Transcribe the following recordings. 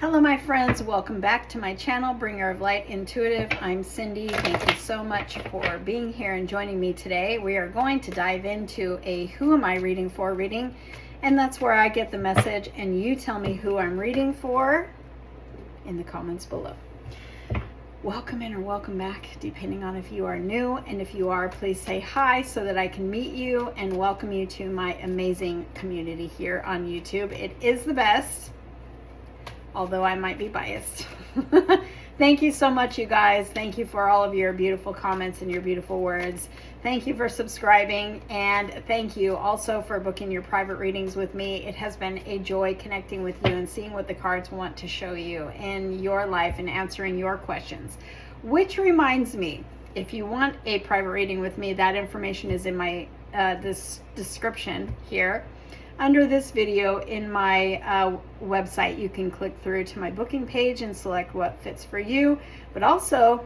Hello my friends, welcome back to my channel, Bringer of Light Intuitive. I'm Cindy. Thank you so much for being here and joining me today. We are going to dive into a Who Am I Reading For reading, and that's where I get the message and you tell me who I'm reading for in the comments below. Welcome in or welcome back, depending on if you are new, and if you are, please say hi so that I can meet you and welcome you to my amazing community here on YouTube. It is the best, although I might be biased. Thank you so much, you guys. Thank you for all of your beautiful comments and your beautiful words. Thank you for subscribing, and thank you also for booking your private readings with me. It has been a joy connecting with you and seeing what the cards want to show you in your life and answering your questions. Which reminds me, if you want a private reading with me, that information is in my this description here. Under this video in my website, you can click through to my booking page and select what fits for you. But also,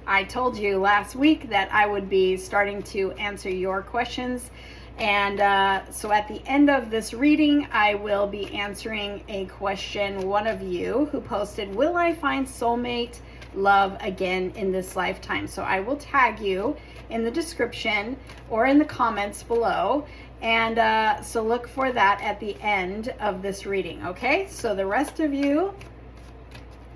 I told you last week that I would be starting to answer your questions. And so at the end of this reading, I will be answering a question one of you who posted, will I find soulmate love again in this lifetime? So I will tag you in the description or in the comments below. And so look for that at the end of this reading, okay? So the rest of you,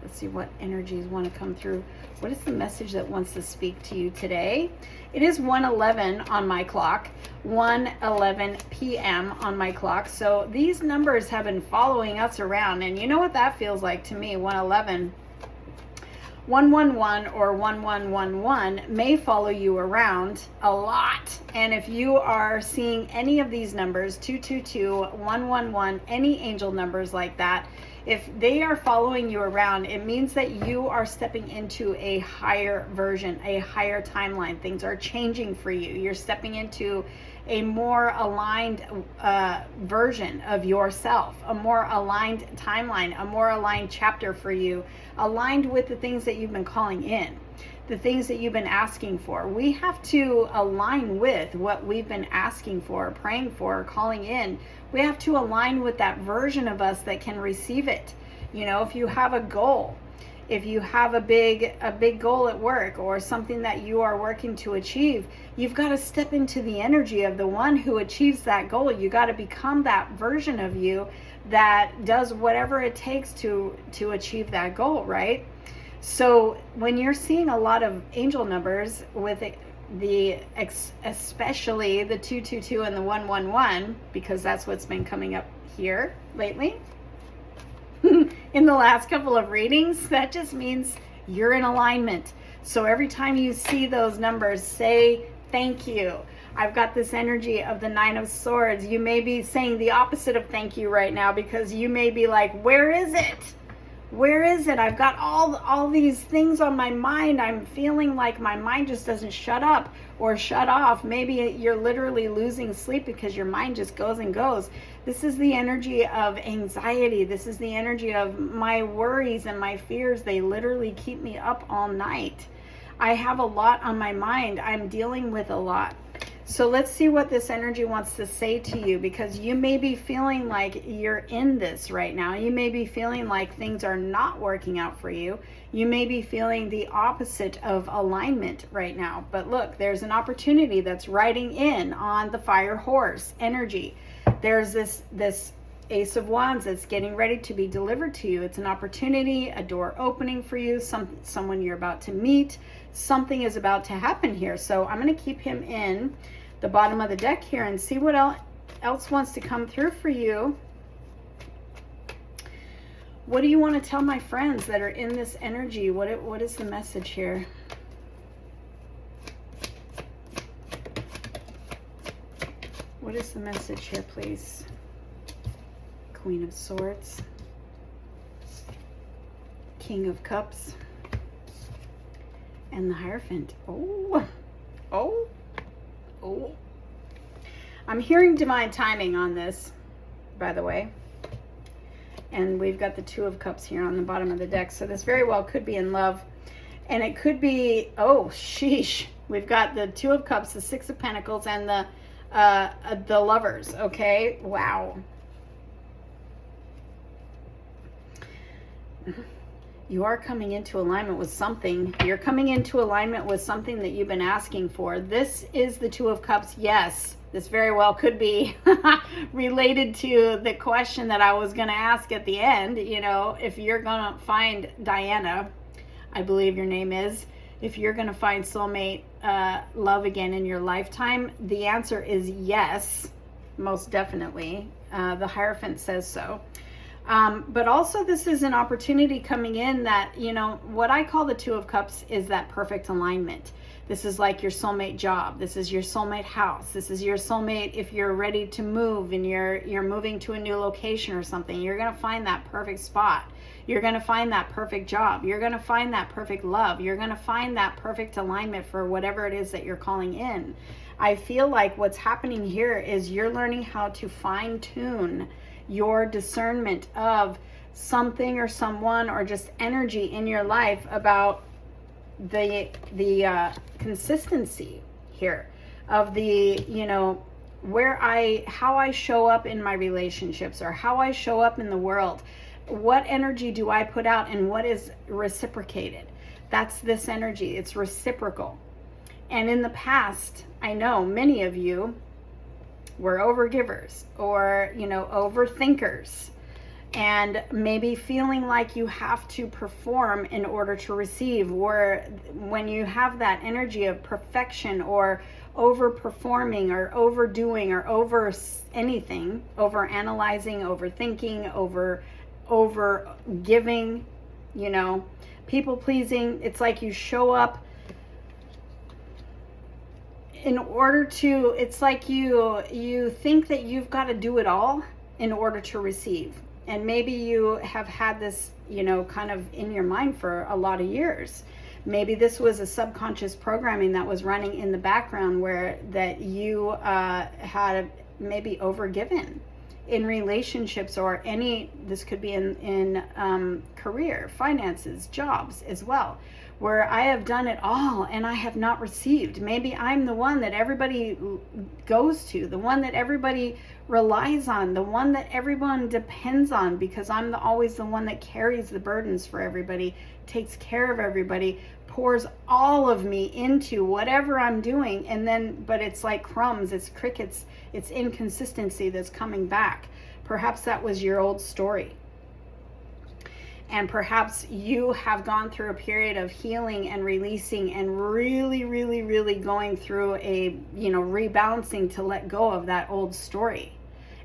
let's see what energies want to come through. What is the message that wants to speak to you today? It is 1:11 on my clock, 1:11 p.m. on my clock. So these numbers have been following us around, and you know what that feels like to me, 1:11. 111 or 1111 may follow you around a lot. And if you are seeing any of these numbers, 222, 111, any angel numbers like that, if they are following you around, it means that you are stepping into a higher version, a higher timeline. Things are changing for you. You're stepping into a more aligned version of yourself, a more aligned timeline, a more aligned chapter for you, aligned with the things that you've been calling in, the things that you've been asking for. We have to align with what we've been asking for, praying for, calling in. We have to align with that version of us that can receive it. You know, if you have a goal, if you have a big goal at work or something that you are working to achieve, you've got to step into the energy of the one who achieves that goal. You got to become that version of you that does whatever it takes to achieve that goal, right? So when you're seeing a lot of angel numbers with especially the 222 and the 111, because that's what's been coming up here lately, in the last couple of readings, that just means you're in alignment. So every time you see those numbers, say thank you. I've got this energy of the 9 of Swords. You may be saying the opposite of thank you right now, because you may be like, where is it? Where is it? I've got all these things on my mind. I'm feeling like my mind just doesn't shut up or shut off. Maybe you're literally losing sleep because your mind just goes and goes. This is the energy of anxiety. This is the energy of my worries and my fears. They literally keep me up all night. I have a lot on my mind. I'm dealing with a lot. So let's see what this energy wants to say to you, because you may be feeling like you're in this right now. You may be feeling like things are not working out for you. You may be feeling the opposite of alignment right now. But look, there's an opportunity that's riding in on the fire horse energy. There's this Ace of Wands that's getting ready to be delivered to you. It's an opportunity, a door opening for you, someone you're about to meet. Something is about to happen here. So I'm going to keep him in the bottom of the deck here and see what else wants to come through for you. What do you want to tell my friends that are in this energy? What is the message here? What is the message here, please? Queen of Swords, King of Cups, and the Hierophant. Oh. I'm hearing divine timing on this, by the way. And we've got the 2 of Cups here on the bottom of the deck. So this very well could be in love. And it could be, oh, sheesh. We've got the 2 of Cups, the 6 of Pentacles, and the Lovers, okay? Wow. you are coming into alignment with something. You're coming into alignment with something that you've been asking for. This is the Two of Cups. Yes, this very well could be related to the question that I was going to ask at the end. You know, if you're going to find Diana, I believe your name is, if you're going to find soulmate love again in your lifetime, the answer is yes, most definitely. The Hierophant says so. But also this is an opportunity coming in that, you know, what I call the Two of Cups is that perfect alignment. This is like your soulmate job. This is your soulmate house. This is your soulmate if you're ready to move and you're moving to a new location or something. You're going to find that perfect spot. You're going to find that perfect job. You're going to find that perfect love. You're going to find that perfect alignment for whatever it is that you're calling in. I feel like what's happening here is you're learning how to fine-tune your discernment of something or someone or just energy in your life about the consistency here of the, you know, how I show up in my relationships or how I show up in the world. What energy do I put out and what is reciprocated? That's this energy. It's reciprocal. And in the past, I know many of you were overgivers or, you know, overthinkers, and maybe feeling like you have to perform in order to receive, or when you have that energy of perfection or overperforming or overdoing or over anything, over analyzing, overthinking, over giving, you know, people pleasing. It's like you show up in order to, it's like you think that you've got to do it all in order to receive. And maybe you have had this, you know, kind of in your mind for a lot of years. Maybe this was a subconscious programming that was running in the background where that you had maybe overgiven in relationships or this could be in career, finances, jobs as well, where I have done it all and I have not received. Maybe I'm the one that everybody goes to, the one that everybody relies on, the one that everyone depends on, because I'm always the one that carries the burdens for everybody, takes care of everybody, pours all of me into whatever I'm doing, and then, but it's like crumbs, it's crickets, it's inconsistency that's coming back. Perhaps that was your old story. And perhaps you have gone through a period of healing and releasing and really, really, really going through a, you know, rebalancing to let go of that old story.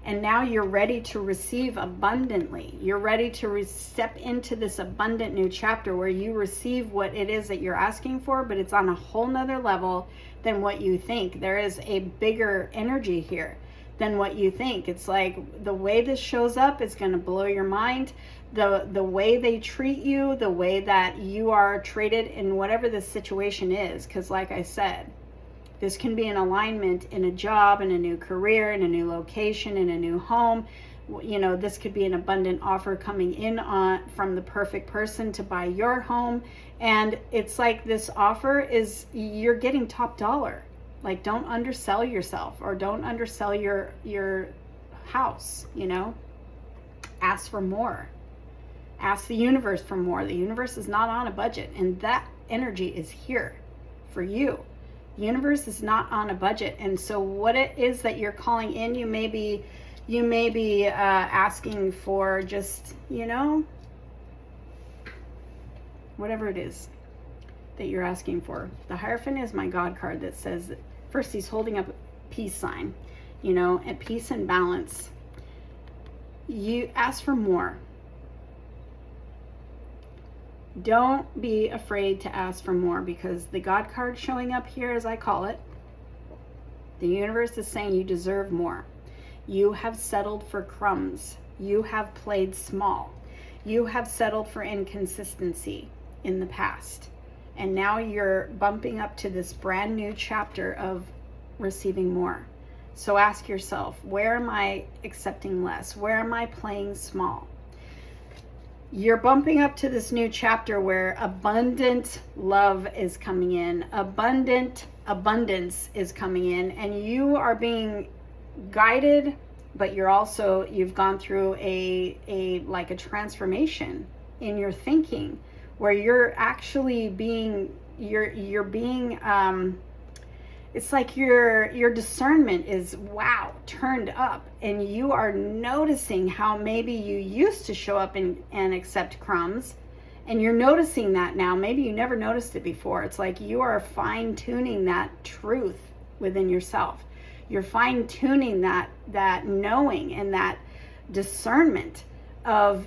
And now you're ready to receive abundantly. You're ready to step into this abundant new chapter where you receive what it is that you're asking for, but it's on a whole nother level than what you think. There is a bigger energy here than what you think. It's like the way this shows up is going to blow your mind. The way they treat you, the way that you are treated in whatever the situation is. Because like I said, this can be an alignment in a job, in a new career, in a new location, in a new home. You know, this could be an abundant offer coming in from the perfect person to buy your home. And it's like this offer is, you're getting top dollar. Like, don't undersell yourself or don't undersell your house, you know. Ask for more. Ask the universe for more. The universe is not on a budget, and that energy is here for you. The universe is not on a budget, and so what it is that you're calling in, you may be asking for just, you know, whatever it is that you're asking for. The Hierophant is my God card that says, first he's holding up a peace sign, you know, and peace and balance. You ask for more. Don't be afraid to ask for more, because the God card showing up here, as I call it, the universe is saying you deserve more. You have settled for crumbs. You have played small. You have settled for inconsistency in the past. And now you're bumping up to this brand new chapter of receiving more. So ask yourself, where am I accepting less? Where am I playing small? You're bumping up to this new chapter where abundant love is coming in, abundance is coming in, and you are being guided, but you've gone through a transformation in your thinking, where you're actually being, you're being, it's like your discernment is, wow, turned up, and you are noticing how maybe you used to show up and accept crumbs, and you're noticing that now. Maybe you never noticed it before. It's like you are fine-tuning that truth within yourself. You're fine-tuning that knowing and that discernment of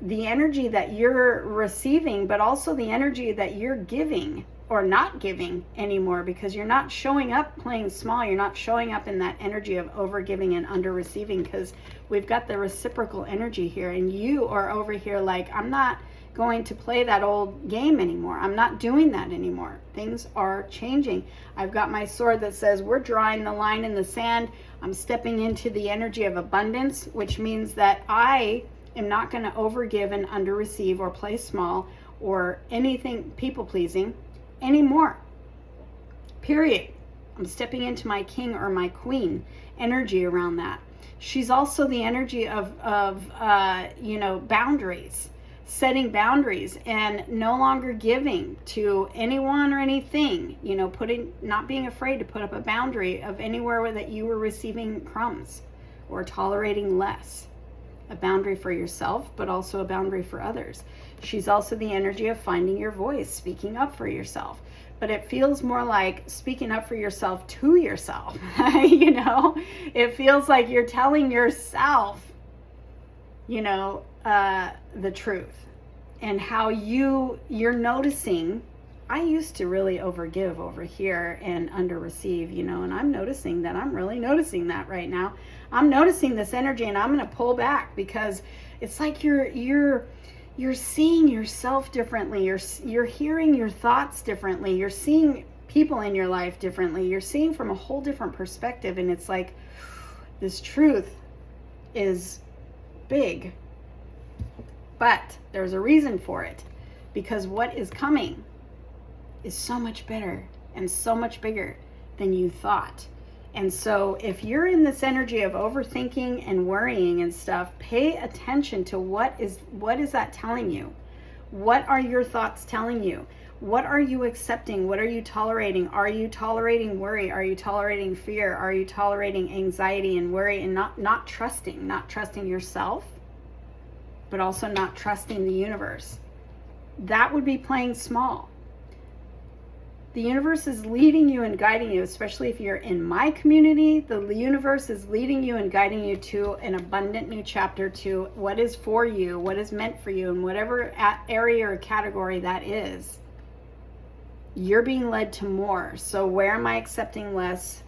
the energy that you're receiving, but also the energy that you're giving or not giving anymore, because you're not showing up playing small. You're not showing up in that energy of over giving and under receiving, because we've got the reciprocal energy here, and you are over here like, I'm not going to play that old game anymore. I'm not doing that anymore. Things are changing. I've got my sword that says we're drawing the line in the sand. I'm stepping into the energy of abundance, which means that I am not going to overgive and under receive or play small or anything people pleasing anymore. Period. I'm stepping into my king or my queen energy around that. She's also the energy of boundaries, setting boundaries and no longer giving to anyone or anything, not being afraid to put up a boundary of anywhere that you were receiving crumbs or tolerating less. A boundary for yourself, but also a boundary for others. She's also the energy of finding your voice, speaking up for yourself. But it feels more like speaking up for yourself to yourself. It feels like you're telling yourself, the truth, and how you're noticing. I used to really overgive over here and under receive, and I'm noticing that. I'm really noticing that right now. I'm noticing this energy, and I'm going to pull back, because it's like you're seeing yourself differently. You're hearing your thoughts differently. You're seeing people in your life differently. You're seeing from a whole different perspective, and it's like this truth is big, but there's a reason for it, because what is coming is so much better and so much bigger than you thought. And so if you're in this energy of overthinking and worrying and stuff, pay attention to what is that telling you? What are your thoughts telling you? What are you accepting? What are you tolerating? Are you tolerating worry? Are you tolerating fear? Are you tolerating anxiety and worry, and not trusting yourself, but also not trusting the universe? That would be playing small. The universe is leading you and guiding you, especially if you're in my community. The universe is leading you and guiding you to an abundant new chapter, to what is for you, what is meant for you, in whatever area or category that is. You're being led to more. So where am I accepting less?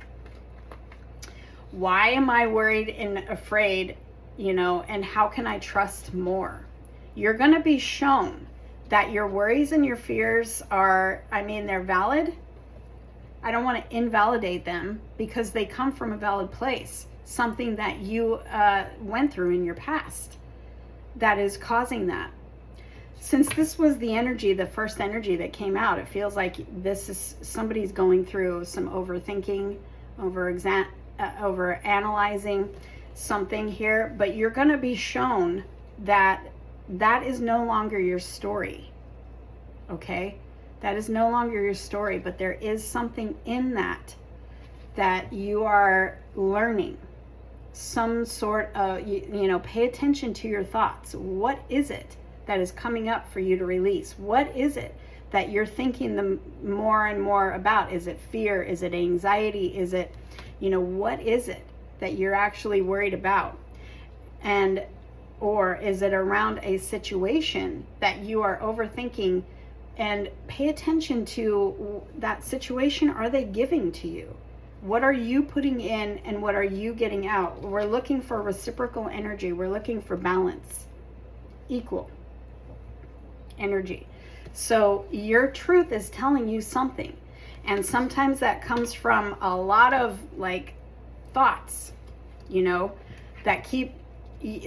Why am I worried and afraid? And how can I trust more? You're going to be shown that your worries and your fears are, they're valid. I don't want to invalidate them, because they come from a valid place, something that you went through in your past that is causing that. Since this was the energy, the first energy that came out, it feels like this is somebody's going through some overthinking, over analyzing something here, but you're going to be shown that is no longer your story. Okay? That is no longer your story, but there is something in that you are learning. Some sort of, pay attention to your thoughts. What is it that is coming up for you to release? What is it that you're thinking more and more about? Is it fear? Is it anxiety? Is it, what is it that you're actually worried about? Or is it around a situation that you are overthinking? And pay attention to that situation. Are they giving to you? What are you putting in and what are you getting out? We're looking for reciprocal energy. We're looking for balance, equal energy. So your truth is telling you something. And sometimes that comes from a lot of thoughts, that keep.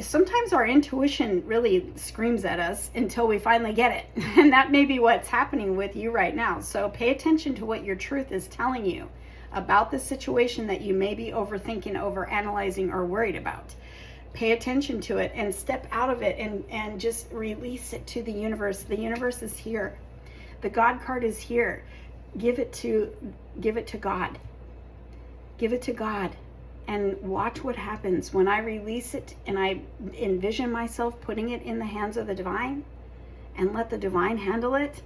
Sometimes our intuition really screams at us until we finally get it. And that may be what's happening with you right now. So pay attention to what your truth is telling you about the situation that you may be overthinking, overanalyzing, or worried about. Pay attention to it and step out of it and just release it to the universe. The universe is here. The God card is here. Give it to God. Give it to God and watch what happens when I release it and I envision myself putting it in the hands of the divine and let the divine handle it.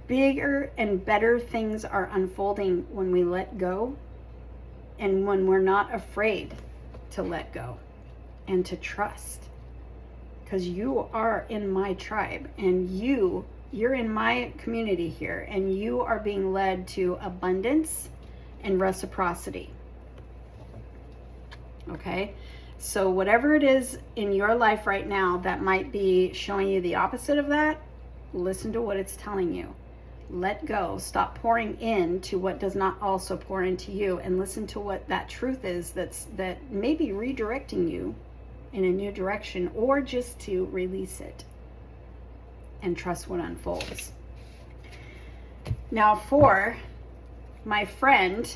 Bigger and better things are unfolding when we let go and when we're not afraid to let go and to trust, because you are in my tribe and you're in my community here, and you are being led to abundance and reciprocity. Okay, so whatever it is in your life right now that might be showing you the opposite of that, listen to what it's telling you. Let go. Stop pouring into what does not also pour into you, and listen to what that truth is that may be redirecting you in a new direction, or just to release it and trust what unfolds. Now, for my friend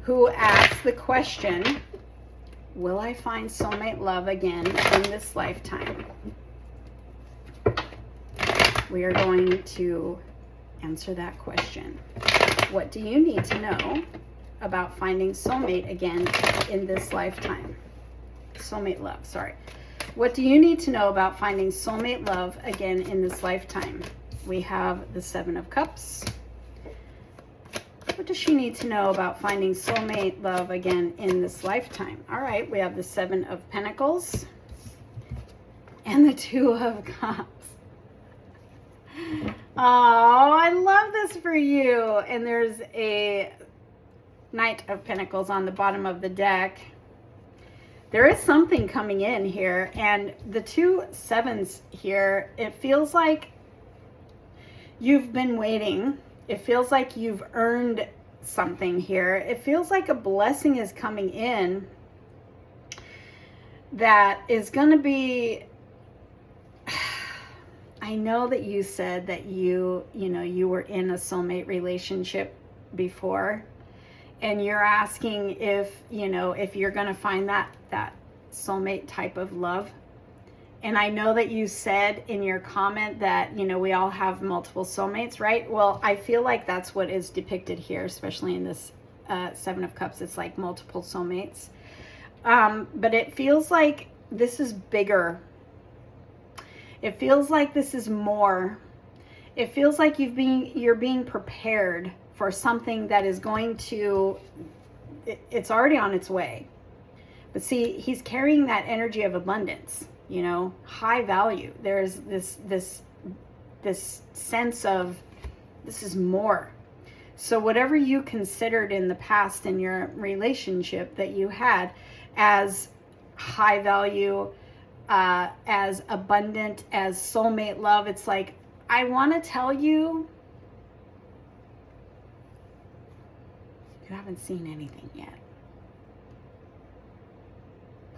who asked the question, will I find soulmate love again in this lifetime? We are going to answer that question. What do you need to know about finding soulmate again in this lifetime? Soulmate love, sorry. What do you need to know about finding soulmate love again in this lifetime? We have the Seven of Cups. What does she need to know about finding soulmate love again in this lifetime? All right, we have the Seven of Pentacles and the Two of Cups. Oh, I love this for you. And there's a Knight of Pentacles on the bottom of the deck. There is something coming in here, and the two sevens here, it feels like you've been waiting. It feels like you've earned something here. It feels like a blessing is coming in that is going to be, I know that you said that you were in a soulmate relationship before, and you're asking if you're going to find that soulmate type of love. And I know that you said in your comment that, we all have multiple soulmates, right? Well, I feel like that's what is depicted here, especially in this Seven of Cups. It's like multiple soulmates. But it feels like this is bigger. It feels like this is more. It feels like you're being prepared for something that is going to, it's already on its way. But see, he's carrying that energy of abundance, high value. There's this sense of this is more. So whatever you considered in the past in your relationship that you had as high value, as abundant, as soulmate love, it's like, I want to tell you, you haven't seen anything yet.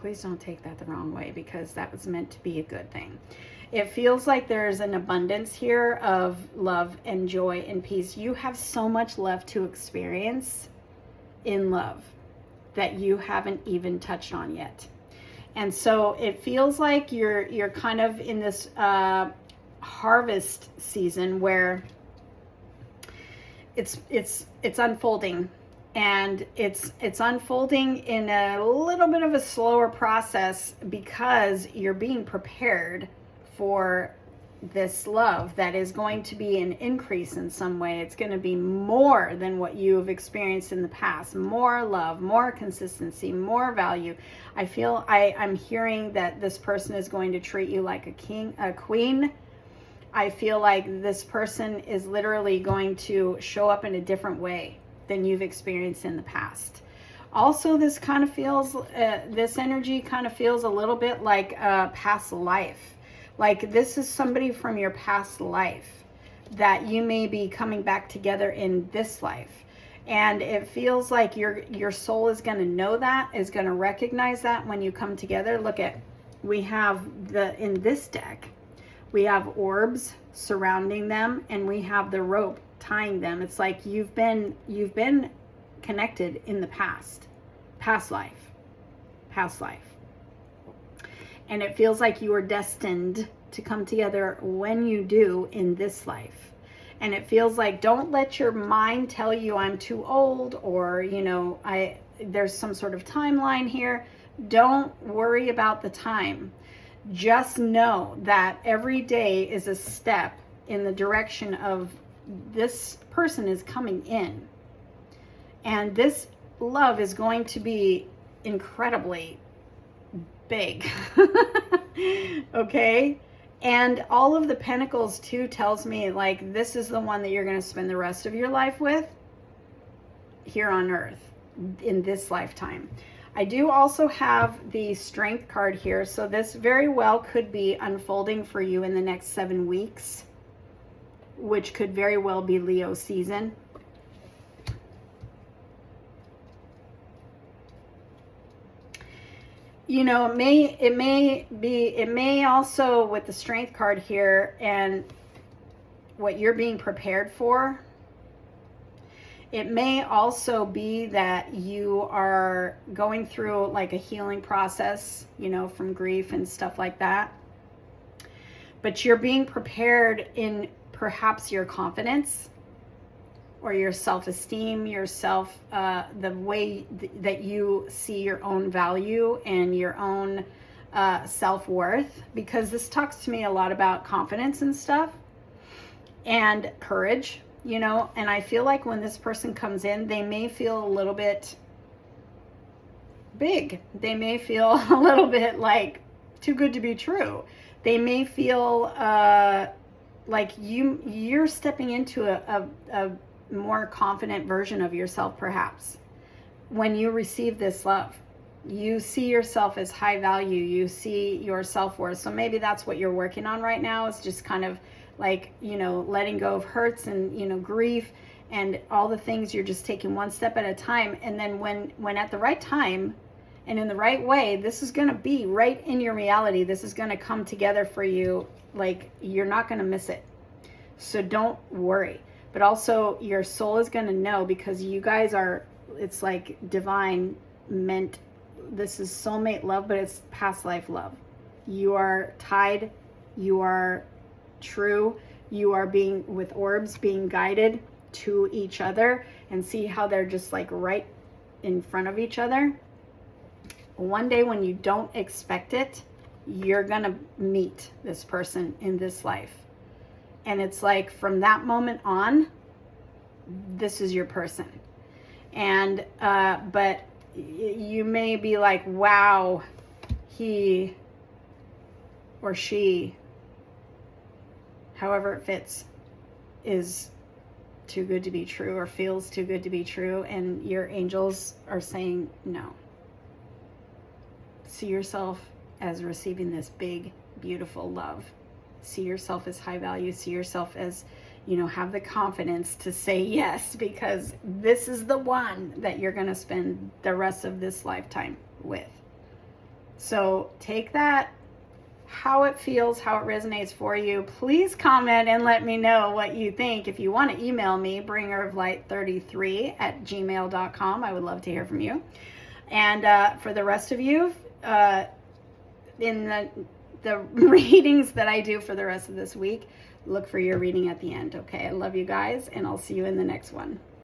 Please don't take that the wrong way, because that was meant to be a good thing. It feels like there's an abundance here of love and joy and peace. You have so much left to experience in love that you haven't even touched on yet. And so it feels like you're kind of in this harvest season where it's unfolding. And it's unfolding in a little bit of a slower process, because you're being prepared for this love that is going to be an increase in some way. It's going to be more than what you've experienced in the past. More love, more consistency, more value. I'm hearing that this person is going to treat you like a queen. I feel like this person is literally going to show up in a different way than you've experienced in the past. Also, this kind of feels, this energy kind of feels a little bit like a past life. Like this is somebody from your past life that you may be coming back together in this life. And it feels like your soul is going to know that, is going to recognize that when you come together. Look at, we have in this deck, we have orbs surrounding them, and we have the rope tying them. It's like you've been connected in the past life. And it feels like you are destined to come together when you do in this life. And it feels like, don't let your mind tell you I'm too old, or, you know, there's some sort of timeline here. Don't worry about the time. Just know that every day is a step in the direction of this person is coming in. And this love is going to be incredibly big. Okay? And all of the pentacles too tells me, like, this is the one that you're going to spend the rest of your life with here on earth in this lifetime. I do also have the Strength card here, so this very well could be unfolding for you in the next 7 weeks, which could very well be Leo season. You know, it may also, with the Strength card here and what you're being prepared for, it may also be that you are going through like a healing process, you know, from grief and stuff like that. But you're being prepared in perhaps your confidence or your self-esteem, yourself, the way that you see your own value and your own self-worth, because this talks to me a lot about confidence and stuff and courage, you know. And I feel like when this person comes in, they may feel a little bit big. They may feel a little bit like too good to be true. They may feel like you're stepping into a more confident version of yourself, perhaps. When you receive this love, you see yourself as high value, you see your self-worth. So maybe that's what you're working on right now, is just kind of like, you know, letting go of hurts and, you know, grief and all the things. You're just taking one step at a time. And then when at the right time and in the right way, this is going to be right in your reality. This is going to come together for you. Like, you're not going to miss it. So don't worry. But also your soul is going to know, because you guys are, it's like divine meant. This is soulmate love, but it's past life love. You are tied. You are true. You are being, with orbs, being guided to each other, and see how they're just like right in front of each other. One day when you don't expect it, you're going to meet this person in this life. And it's like, from that moment on, this is your person. And, but you may be like, wow, he or she, however it fits, is too good to be true, or feels too good to be true. And your angels are saying, no. See yourself as receiving this big, beautiful love. See yourself as high value. See yourself as, you know, have the confidence to say yes, because this is the one that you're going to spend the rest of this lifetime with. So take that, how it feels, how it resonates for you. Please comment and let me know what you think. If you want to email me, bringeroflight33@gmail.com. I would love to hear from you. And for the rest of you, in the readings that I do for the rest of this week, look for your reading at the end. Okay, I love you guys, and I'll see you in the next one.